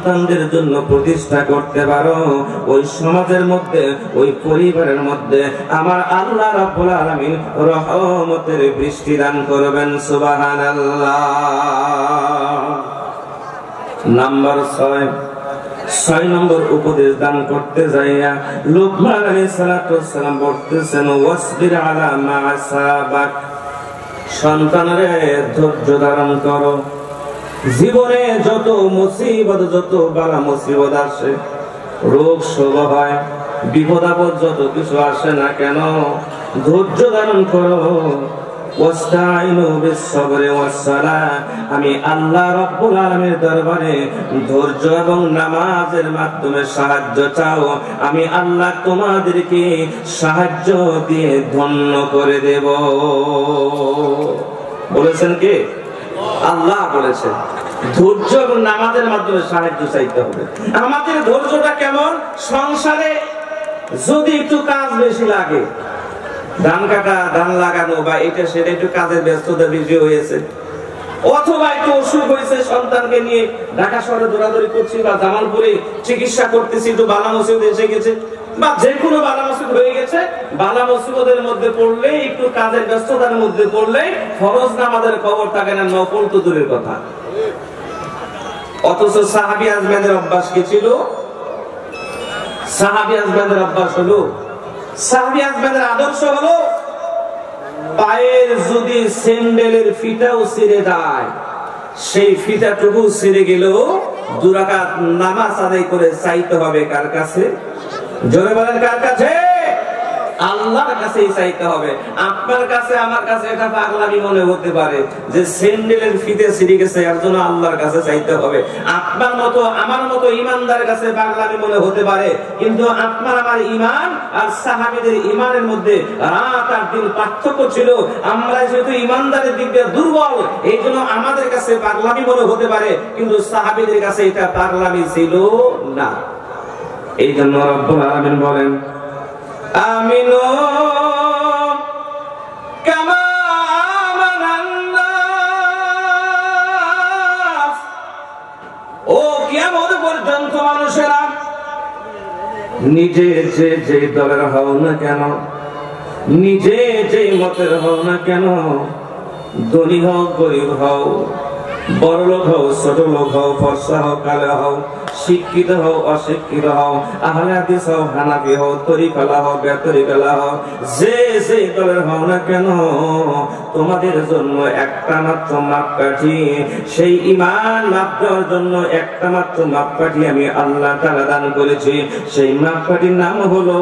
সন্তানদের জন্য প্রতিষ্ঠা করতে পারো, ওই সমাজের মধ্যে, ওই পরিবারের মধ্যে আমার আল্লাহ রাব্বুল আলামিন রহমতের বৃষ্টি দান করবেন। সুবহানাল্লাহ। নাম্বার 6 নম্বর উপদেশ দান করতে যাইয়া লুকমান আলাইহিস সালাতু ওয়াস সালাম বলতেছেন, ওয়াসবির আলা মা আসাবাক, সন্তানরে ধৈর্য ধারণ করো। জীবনে যত মুসিবত, যত বালা মুসিবত আসে, রোগ শোক হয়, বিপদ আপদ যত কিছু আসে না কেন, ধৈর্য ধারণ করো। ওয়াস্তাইনু বিস-সাবরি ওয়াস-সালাহ, আমি আল্লাহ রাব্বুল আলামিনের দরবারে ধৈর্য এবং নামাজের মাধ্যমে সাহায্য চাও, আমি আল্লাহ তোমাদেরকে সাহায্য দিয়ে ধন্য করে দেব। বলেছেন কে? আল্লাহ বলেছেন ধৈর্য এবং নামাজের মাধ্যমে সাহায্য চাইতে হবে। আমাদের ধৈর্যটা কেমন? সংসারে যদি একটু কাজ বেশি লাগে, ধান কাটা, ধান লাগানো বা এটা সেটা, একটু কাজের ব্যস্ততা বেশি হয়েছে, অথবা একটু অসুখ হয়েছে, সন্তানকে নিয়ে ঢাকা শহরে দৌড়াদৌড়ি করছি বা জামালপুরে চিকিৎসা করতেছি, একটু বালা মুসিবত এসে গেছে বা যে কোনো বালা মুসিবত হয়ে গেছে, বালা মুসিবতের মধ্যে পড়লে, একটু কাজের ব্যস্ততার মধ্যে পড়লে ফরজ নামাজের খবর থাকে না, নফল তো দূরের কথা। অথচ সাহাবী আজমানের অভ্যাস কি ছিল? সাহাবী আজমানের অভ্যাস হলো, সাহাবী আজমানের আদর্শ হলো, পায়ের যদি স্যান্ডেলের ফিতাও ছিঁড়ে যায়, সেই ফিতাটুকু ছিঁড়ে গেলেও 2 রাকাত নামাজ আদায় করে চাইতে হবে কার কাছে? জোরে বলেন, কার কাছে? আল্লাহর কাছেই চাইতে হবে। আপনার কাছে, আমার কাছে এটা পাগলামি মনে হতে পারে যে স্যান্ডেলের ফিতে ছিঁড়ে গেছে, এর জন্য আল্লাহর কাছে চাইতে হবে। আপনার মতো, আমার মতো ইমানদারের কাছে পাগলামি মনে হতে পারে, কিন্তু আপনার আমার ইমান আর সাহাবীদের ইমানের মধ্যে রাত আর দিন পার্থক্য ছিল। আমরা যেহেতু ইমানদারের দিক দিয়ে দুর্বল, এই জন্য আমাদের কাছে পাগলামি মনে হতে পারে, কিন্তু সাহাবীদের কাছে এটা পাগলামি ছিল না। এই জন্য রব্বুল আলামিন বলেন, আমিনু কামা আমানান নাস, ও কিয়ামত পর্যন্ত মানুষেরা নিজে যে দলের হও না কেন, নিজে যে মতের হও না কেন, ধনী হও গরিব হও, বড় লোক হও ছোট লোক হও, ফর্সা হও কালো হও, শিক্ষিত হও অশিক্ষিত হও, আহলে হাদিস হও হানাফি হও, তরিকালা হও বেতরিকালা হও, যে দলের হও না কেন, তোমাদের জন্য একটা মাত্র মাপকাঠি, সেই ঈমান মাপ দেওয়ার জন্য একটা মাত্র মাপকাঠি আমি আল্লাহ তাআলা দান করেছি। সেই মাপকাঠির নাম হলো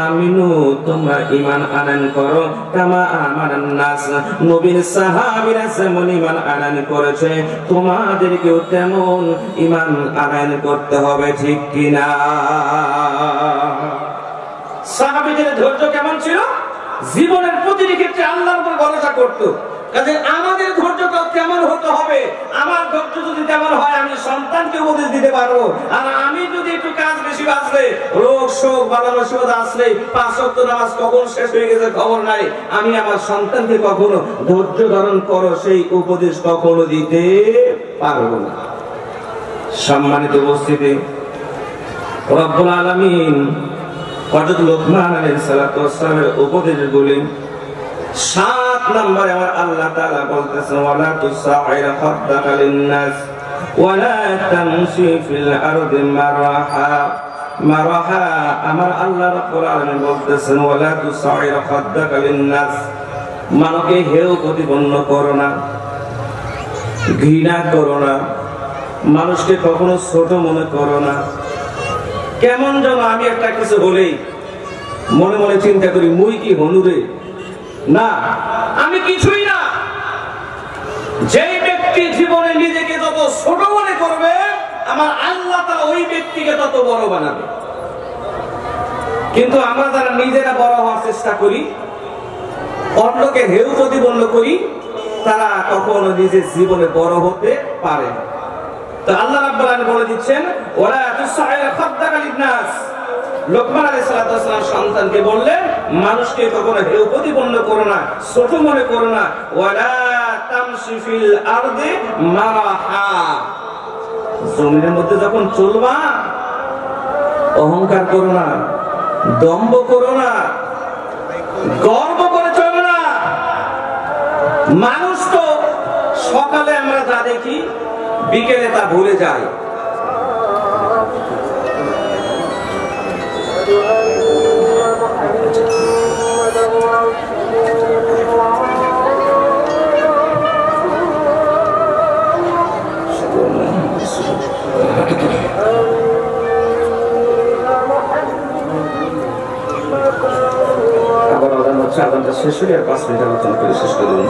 আমিনু, তোমরা ঈমান আনয়ন করো কামা আমানান নাস, নবীর সাহাবীরা যেমন ঈমান আনয়ন করেছে, তোমাদেরকেও তেমন ঈমান আনয়ন করতে হবে, ঠিক কিনা? সাহাবীদের ধৈর্য কেমন ছিল? জীবনের প্রতিটি ক্ষেত্রে আল্লাহর উপর ভরসা করত। কাজে আমাদের ধৈর্যটা কেমন হতে হবে? আমার ধৈর্য যদি তেমন হয়, আমি সন্তানকে উপদেশ দিতে পারবো। আর আমি যদি একটু কাজ বেশি আসলে, রোগ শোক বালা মুসিবত আসলে, 5 ওয়াক্ত নামাজ কখন শেষ হয়ে গেছে খবর নাই, আমি আমার সন্তানকে কখনো ধৈর্য ধারণ করো সেই উপদেশ কখনো দিতে পারবো না। সম্মানিত উপস্থিতি, রব্বুল আলামিন হযরত লুকমান আলাইহিস সালাতু ওয়াস সালামের উপদেশগুলি 7 নম্বরে আমার আল্লাহ তাআলা বলতেছেন, ওয়ালা তুসাইর খাদ্দাকা লিন-নাস ওয়ালা তামশি ফিল আরদি মারাহা। আমার আল্লাহ রাব্বুল আলামিন বলতেছেন, ওয়ালা তুসাইর খাদ্দাকা লিন-নাস, মানুষকে হেয় প্রতিপন্ন করো না, ঘৃণা করো না, মানুষকে কখনো ছোট মনে করো না। কেমন যেন আমি একটা কিছু বলেই মনে মনে চিন্তা করি, মুই কি হনুরে? না, আমি কিছুই না। যে ব্যক্তি জীবনে নিজেকে যত ছোট মনে করবে, আমার আল্লাহ তাআলা ওই ব্যক্তিকে তত বড় বানাবে। কিন্তু আমরা যারা নিজেরা বড় হওয়ার চেষ্টা করি, অন্যকে হেয় প্রতিপন্ন করি, তারা কখনো নিজের জীবনে বড় হতে পারে না। তো আল্লাহ রাব্বুল আলামিন বলে দিচ্ছেন, ওয়ালা তুসাইর খাদ্দাকা লিন-নাস। লুকমান আলাইহিস সালাতু ওয়াস সালাম সন্তানকে বললেন, মানুষকে কখনো হেয় প্রতিপন্ন করো না, ছোট মনে করো না। ওয়ালা তামশি ফিল আরদি মারাহা, জমিনের মধ্যে যখন চলবা অহংকার করো না, দম্ভ করো না, গর্ব করে চলো না। মানুষ তো সকালে আমরা যা দেখি বিকেলে তা ভুলে যায়। আবার আদান হচ্ছে, আদানটা শেষ হয়ে আর 5 মিনিট আলোচনা করে শেষ করে দিন।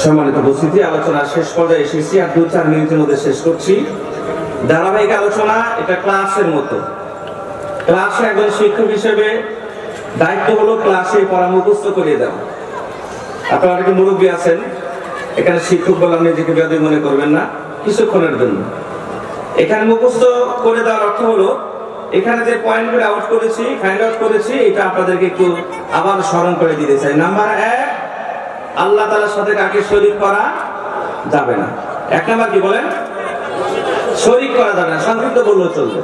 সম্মানিত উপস্থিতি, আলোচনা শেষ পর্যায়ে এসেছি, আর 2-4 মিনিটের মধ্যে শেষ করছি। ধারাবাহিক আলোচনা, এটা ক্লাসের মতো। ক্লাসে একজন শিক্ষক হিসেবে দায়িত্ব হলো ক্লাসে পড়া মুখস্থ করিয়ে দেওয়া। আপনারা অনেকে মুরব্বী আছেন, এখানে শিক্ষক বলে নিজেকে বেয়াদবি মনে করবেন না, কিছুক্ষণের জন্য। এখানে মুখস্থ করে দেওয়ার অর্থ হলো এখানে যে পয়েন্টগুলো আউট করেছি, ফাইন্ড আউট করেছি, এটা আপনাদেরকে একটু আবার স্মরণ করে দিতে চাই। নাম্বার 1, আল্লাহ তাআলার সাথে কাকে শরীক করা যাবে না। 1 নাম্বার কি বলেন? শরীক করা যাবে না, সংক্ষিপ্ত বললেও চলবে।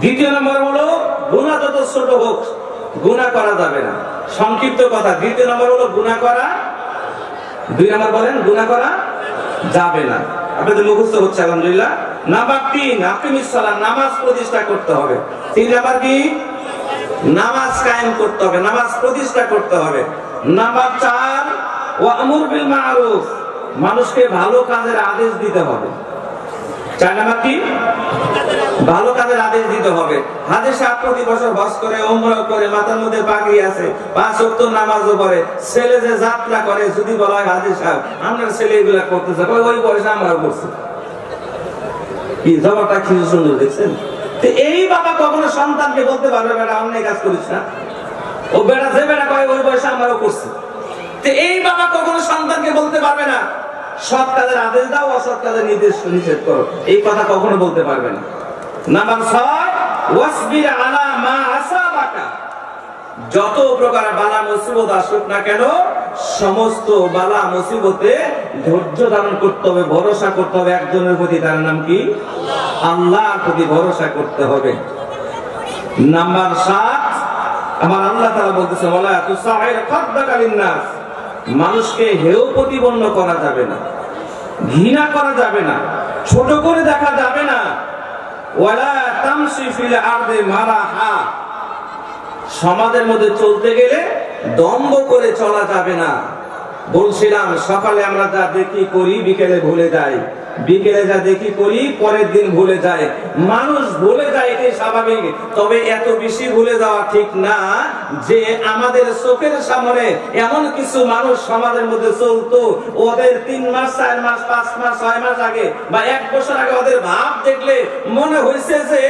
2 নম্বর হলো গুনাহ যত ছোট হোক গুনাহ করা যাবে না, সংক্ষিপ্ত কথা। 2 নম্বর হলো গুনাহ করা, 2 নম্বর বলেন গুনাহ করা যাবে না। আপনাদের মুখস্থ হচ্ছে আলহামদুলিল্লাহ। নাম্বার 3, আকিমিস সালাত, নামাজ প্রতিষ্ঠা করতে হবে। 3 নাম্বার কি? নামাজ কায়েম করতে হবে, নামাজ প্রতিষ্ঠা করতে হবে। নাম্বার 4, ওয়া'মুর বিল মা'রুফ, মানুষকে ভালো কাজের আদেশ দিতে হবে। 4 নাম্বার কি? ভালো কাজের আদেশ দিতে হবে। হাজী সাহেব প্রতি বছর হজ করে, উমরা করে, মাথার মধ্যে পাগড়ি আছে, 5 ওয়াক্ত নামাজও পড়ে, ছেলে যে যাত্রা করে, যদি বলা হয় হাজী সাহেব আপনার ছেলে এগুলা করতেছে, ওই বয়সে আমরাও করছি। কি জবাবটা কি সুন্দর দেখছেন? তো এই বাবা কখনো সন্তানকে বলতে পারবে বেটা অন্যায় কাজ করিস না? ও বেটা যে বেটা কয় ওই বয়সে আমরাও করছি। তো এই বাবা কখনো সন্তানকে বলতে পারবে না সৎ কাজের আদেশ দাও, অসৎ কাজের নিষেধ করো, এই কথা কখনো বলতে পারবে না। নাম্বার 6, ওয়াসবির আলা মা আসাবাকা, যত প্রকার বালা মুসিবত আসুক না কেন সমস্ত বালা মুসিবতে ধৈর্য ধারণ করতে হবে, ভরসা করতে হবে একজনের প্রতি, তার নাম কি? আল্লাহর প্রতি ভরসা করতে হবে। নাম্বার 7, আমার আল্লাহ তাআলা বলতেছে ওয়ালা তুসাইর খাদ্দাকা লিন-নাস, মানুষকে হেয় প্রতিপন্ন করা যাবে না, ঘৃণা করা যাবে না, ছোট করে দেখা যাবে না। ওয়ালা তামশি ফিল আরদি মারাহা, সমাজের মধ্যে চলতে গেলে দম্ভ করে চলা যাবে না। বলছিলাম সকালে আমরা যা দেখি করি বিকেলে ভুলে যাই, বিকেলে যা দেখি করি পরের দিন ভুলে যায়। মানুষ ভুলে যায়, এটাই স্বাভাবিক। তবে এত বেশি ভুলে যাওয়া ঠিক না যে আমাদের চোখের সামনে এমন কিছু মানুষ সমাজের মধ্যে চলতো, ওদের 3 মাস 4 মাস 5 মাস 6 মাস আগে বা 1 বছর আগে ওদের ভাব দেখলে মনে হয়েছে যে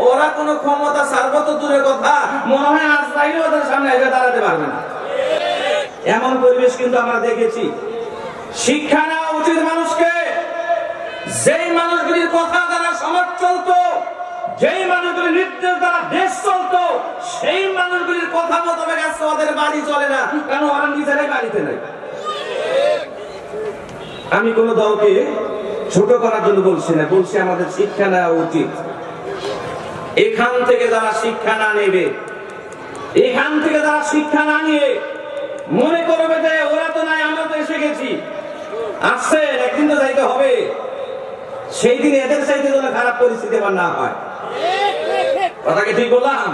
ওরা কোনো ক্ষমতা সার্বত দূরের কথা, মনে হয় আজরাইল ওদের সামনে এসে দাঁড়াতে পারবে না। এমন পরিবেশ কিন্তু আমরা দেখেছি। শিক্ষা নেওয়া উচিত মানুষকে। যেই মানুষগুলির কথা দ্বারা সমাজ চলতো, যেই মানুষগুলির নির্দেশ দ্বারা দেশ চলতো, সেই মানুষগুলির কথা মোতাবেক আজকে ওদের বাড়ি চলে না, কারণ ওরা নিজেরাই বাড়িতে নাই। আমি কোন দলকে ছোট করার জন্য বলছি না, বলছি আমাদের শিক্ষা নেওয়া উচিত। এখান থেকে যারা শিক্ষা না নেবে, এখান থেকে যারা শিক্ষা না নিয়ে মনে করবে যে ওরা তো নাই, আমরা তো এসে গেছি, আসছে একদিন তো যাইতে হবে, সেই দিন এদের চাইতে যেন খারাপ পরিস্থিতি আবার না হয়। কথা কি ঠিক বললাম?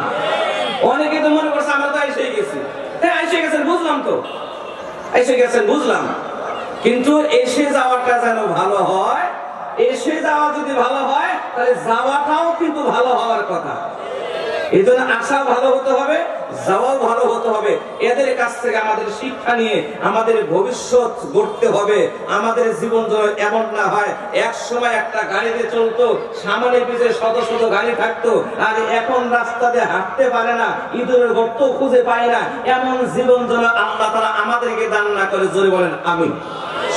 অনেকে তো মনে করছে আমরা তো এসে গেছি। হ্যাঁ এসে গেছেন বুঝলাম, তো এসে গেছেন বুঝলাম, কিন্তু এসে যাওয়াটা যেন ভালো হয়। এসে যাওয়া যদি ভালো হয় তাহলে যাওয়াটাও কিন্তু ভালো হওয়ার কথা। এই জন্য আসা ভালো হতে হবে, যাওয়াও ভালো হতে হবে। এদের কাছ থেকে আমাদের শিক্ষা নিয়ে আমাদের ভবিষ্যৎ গড়তে হবে। আমাদের জীবন যেন এমন না হয় এক সময় একটা গাড়িতে চলতো, সামনে পিছে শত শত গাড়ি থাকতো, আর এখন রাস্তা দিয়ে হাঁটতে পারে না, ইঁদুরের গর্ত খুঁজে পায় না। এমন জীবন যেন আল্লাহ তাআলা আমাদেরকে দান না করে, জোরে বলেন আমিন।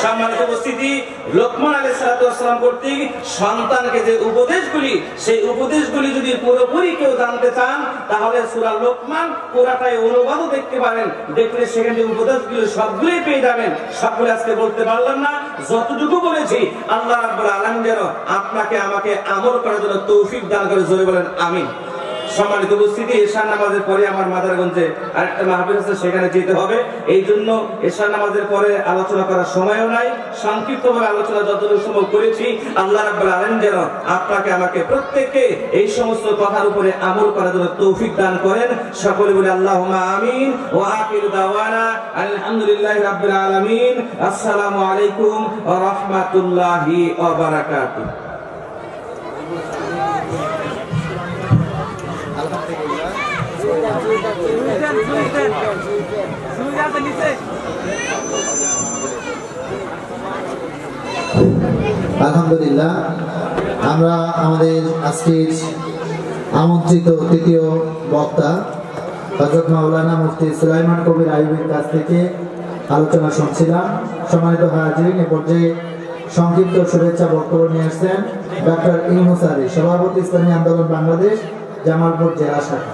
সম্মানিত উপস্থিতি, লোকমান আলাইহিস সালাম কর্তৃক সন্তানকে যে উপদেশগুলি, সেই উপদেশগুলি যদি পুরোপুরি কেউ জানতে চান তাহলে সূরা লোকমান পুরাটাই অনুবাদও দেখতে পারেন। দেখলে সেখানে উপদেশগুলি সবগুলি পেয়ে যাবেন। সবগুলো আজকে বলতে পারলাম না, যতটুকু বলেছি আল্লাহ রাব্বুল আলামিন যেন আপনাকে আমাকে আমল করার জন্য তৌফিক দান করে, জোরে বলেন আমিন। সম্মানিত উপস্থিতি, এশার নামাজের পরে আমার মাদারগঞ্জে আরেকটা মাহফিল আছে, সেখানে যেতে হবে। এই জন্য এশার নামাজের পরে আলোচনা করার সময়ও নাই, সংক্ষিপ্তভাবে আলোচনা যতটুকু সম্ভব করেছি। আল্লাহ রাব্বুল আলামিন যেন আপনাকে আমাকে প্রত্যেককে এই সমস্ত কথার উপরে আমল করার জন্য তৌফিক দান করেন। সকলে বলে আল্লাহুম্মা আমিন। ওয়া আখিরু দাওয়ানা আলহামদুলিল্লাহি রাব্বিল আলামিন। আসসালামু আলাইকুম ওয়া রাহমাতুল্লাহি ওয়া বারাকাতুহু। আলহামদুলিল্লাহ, আমরা আমাদের আজকের আমন্ত্রিত তৃতীয় বক্তা হযরত মাওলানা মুফতি সুলাইমান কবির আইয়ুবীর কাছ থেকে আলোচনা শুনছিলাম। সম্মানিত হাজিরিন, এ পর্যায়ে সংক্ষিপ্ত শুভেচ্ছা বক্তব্য নিয়ে আসছেন ডক্টর ইউনুস আলী, সভাপতি ইসলামী আন্দোলন বাংলাদেশ, জামালপুর জেলা শাখা।